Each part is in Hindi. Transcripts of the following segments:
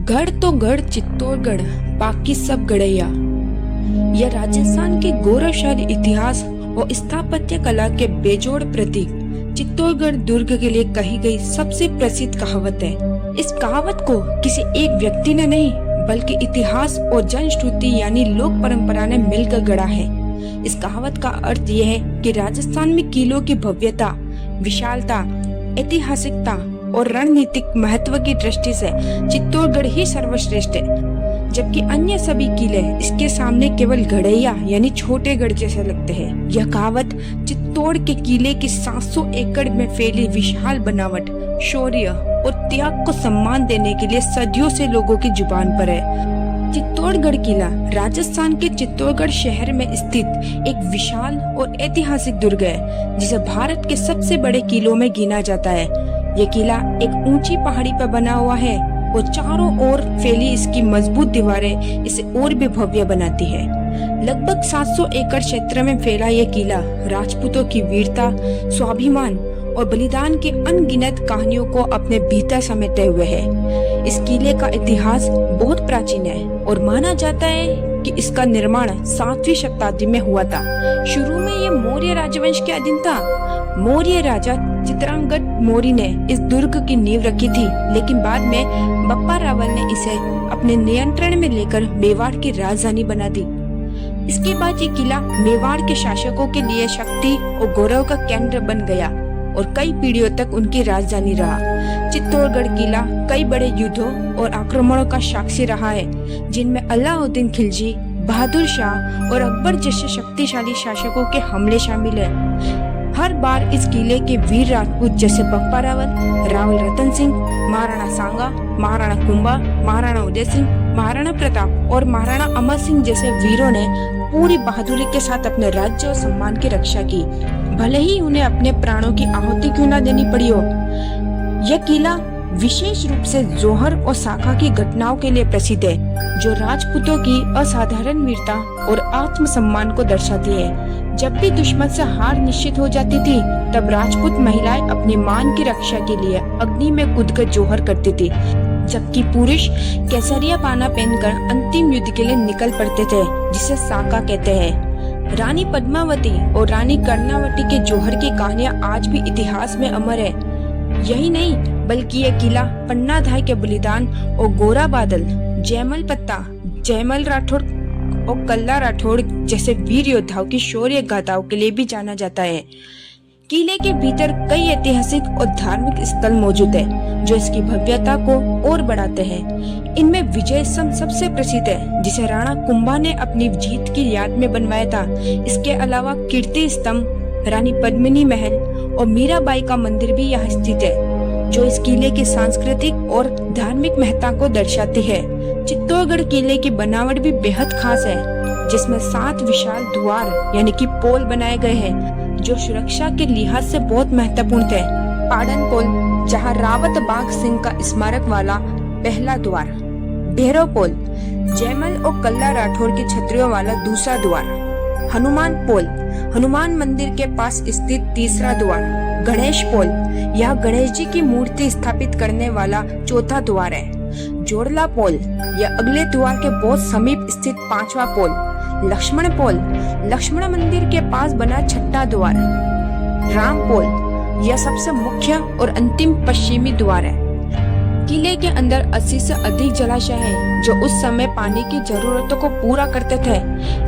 गढ़ तो गढ़ चित्तौड़गढ़, बाकी सब गड़ैया। यह राजस्थान के गौरवशाली इतिहास और स्थापत्य कला के बेजोड़ प्रतीक चित्तौड़गढ़ दुर्ग के लिए कही गई सबसे प्रसिद्ध कहावत है। इस कहावत को किसी एक व्यक्ति ने नहीं बल्कि इतिहास और जनश्रुति यानी लोक परंपरा ने मिलकर गढ़ा है। इस कहावत का अर्थ यह है कि राजस्थान में किलों की भव्यता, विशालता, ऐतिहासिकता और रणनीतिक महत्व की दृष्टि से चित्तौड़गढ़ ही सर्वश्रेष्ठ है, जबकि अन्य सभी किले इसके सामने केवल गड़ैया यानी छोटे गढ़ जैसे लगते हैं। यह कहावत चित्तौड़ के किले की 700 एकड़ में फैली विशाल बनावट, शौर्य और त्याग को सम्मान देने के लिए सदियों से लोगों की जुबान पर है। चित्तौड़गढ़ किला राजस्थान के चित्तौड़गढ़ शहर में स्थित एक विशाल और ऐतिहासिक दुर्ग है, जिसे भारत के सबसे बड़े किलों में गिना जाता है। यह किला एक ऊंची पहाड़ी पर बना हुआ है और चारों ओर फैली इसकी मजबूत दीवारें इसे और भी भव्य बनाती है। लगभग 700 एकड़ क्षेत्र में फैला यह किला राजपूतों की वीरता, स्वाभिमान और बलिदान की अनगिनत कहानियों को अपने भीतर समेटे हुए है। इस किले का इतिहास बहुत प्राचीन है और माना जाता है कि इसका निर्माण 7वीं शताब्दी में हुआ था। शुरू में यह मौर्य राजवंश के अधीन था। मौर्य राजा चित्रांगद मौर्य ने इस दुर्ग की नींव रखी थी, लेकिन बाद में बप्पा रावल ने इसे अपने नियंत्रण में लेकर मेवाड़ की राजधानी बना दी। इसके बाद ये किला मेवाड़ के शासकों के लिए शक्ति और गौरव का केंद्र बन गया और कई पीढ़ियों तक उनकी राजधानी रहा। चित्तौड़गढ़ किला कई बड़े युद्धों और आक्रमणों का साक्षी रहा है, जिनमें अलाउद्दीन खिलजी, बहादुर शाह और अकबर जैसे शक्तिशाली शासकों के हमले शामिल हैं। हर बार इस किले के वीर राजपूत जैसे बप्पा रावल, रावल रतन सिंह, महाराणा सांगा, महाराणा कुंभा, महाराणा उदय सिंह, महाराणा प्रताप और महाराणा अमर सिंह जैसे वीरों ने पूरी बहादुरी के साथ अपने राज्य और सम्मान की रक्षा की, भले ही उन्हें अपने प्राणों की आहुति क्यों न देनी पड़ी हो। यह किला विशेष रूप से जौहर और साका की घटनाओं के लिए प्रसिद्ध है, जो राजपूतों की असाधारण वीरता और आत्मसम्मान को दर्शाती है। जब भी दुश्मन से हार निश्चित हो जाती थी, तब राजपूत महिलाएं अपनी मान की रक्षा के लिए अग्नि में कूदकर जौहर करती थी, जबकि पुरुष केसरिया पाना पहनकर अंतिम युद्ध के लिए निकल पड़ते थे, जिसे साका कहते हैं। रानी पद्मावती और रानी कर्णावती के जौहर की कहानियां आज भी इतिहास में अमर है। यही नहीं बल्कि यह किला पन्नाधाय के बलिदान और गोरा बादल, जयमल पत्ता, जयमल राठौड़ और कल्ला राठौड़ जैसे वीर योद्धाओं की शौर्य गाथाओं के लिए भी जाना जाता है। किले के भीतर कई ऐतिहासिक और धार्मिक स्थल मौजूद है, जो इसकी भव्यता को और बढ़ाते हैं। इनमें विजय स्तंभ सबसे प्रसिद्ध है, जिसे राणा कुंभा ने अपनी जीत की याद में बनवाया था। इसके अलावा कीर्ति स्तंभ, रानी पद्मिनी महल और मीराबाई का मंदिर भी यहाँ स्थित है, जो इस किले की सांस्कृतिक और धार्मिक महत्ता को दर्शाती है। चित्तौड़गढ़ किले की बनावट भी बेहद खास है, जिसमें 7 विशाल द्वार यानी कि पोल बनाए गए हैं, जो सुरक्षा के लिहाज से बहुत महत्वपूर्ण थे। पाड़न पोल, जहां रावत बाघ सिंह का स्मारक वाला पहला द्वार, भैरव पोल, जयमल और कल्ला राठौड़ की छतरियों वाला दूसरा द्वार, हनुमान पोल, हनुमान मंदिर के पास स्थित तीसरा द्वार, गणेश पोल, यह गणेश जी की मूर्ति स्थापित करने वाला चौथा द्वार है, जोड़ला पोल, यह अगले द्वार के बहुत समीप स्थित 5वां पोल, लक्ष्मण पोल, लक्ष्मण मंदिर के पास बना 6ठा द्वार, राम पोल, यह सबसे मुख्य और अंतिम पश्चिमी द्वार है। किले के अंदर 80 से अधिक जलाशय हैं, जो उस समय पानी की जरूरतों को पूरा करते थे।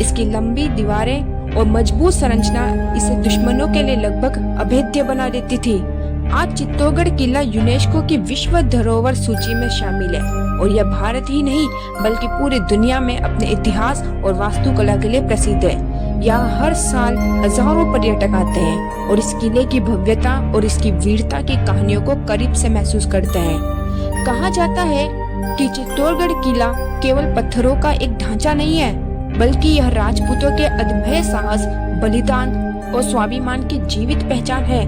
इसकी लंबी दीवारें और मजबूत संरचना इसे दुश्मनों के लिए लगभग अभेद्य बना देती थी। आज चित्तौड़गढ़ किला यूनेस्को की विश्व धरोहर सूची में शामिल है और यह भारत ही नहीं बल्कि पूरी दुनिया में अपने इतिहास और वास्तुकला के लिए प्रसिद्ध है। यहाँ हर साल हजारों पर्यटक आते हैं और इस किले की भव्यता और इसकी वीरता की कहानियों को करीब से महसूस करते हैं। कहा जाता है कि चित्तौड़गढ़ किला केवल पत्थरों का एक ढांचा नहीं है, बल्कि यह राजपूतों के अदम्य साहस, बलिदान और स्वाभिमान की जीवित पहचान है,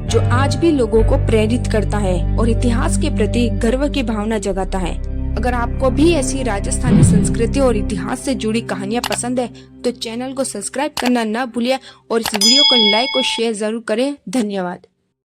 जो आज भी लोगों को प्रेरित करता है और इतिहास के प्रति गर्व की भावना जगाता है। अगर आपको भी ऐसी राजस्थानी संस्कृति और इतिहास से जुड़ी कहानियां पसंद है, तो चैनल को सब्सक्राइब करना न भूलिए और इस वीडियो को लाइक और शेयर जरूर करें। धन्यवाद।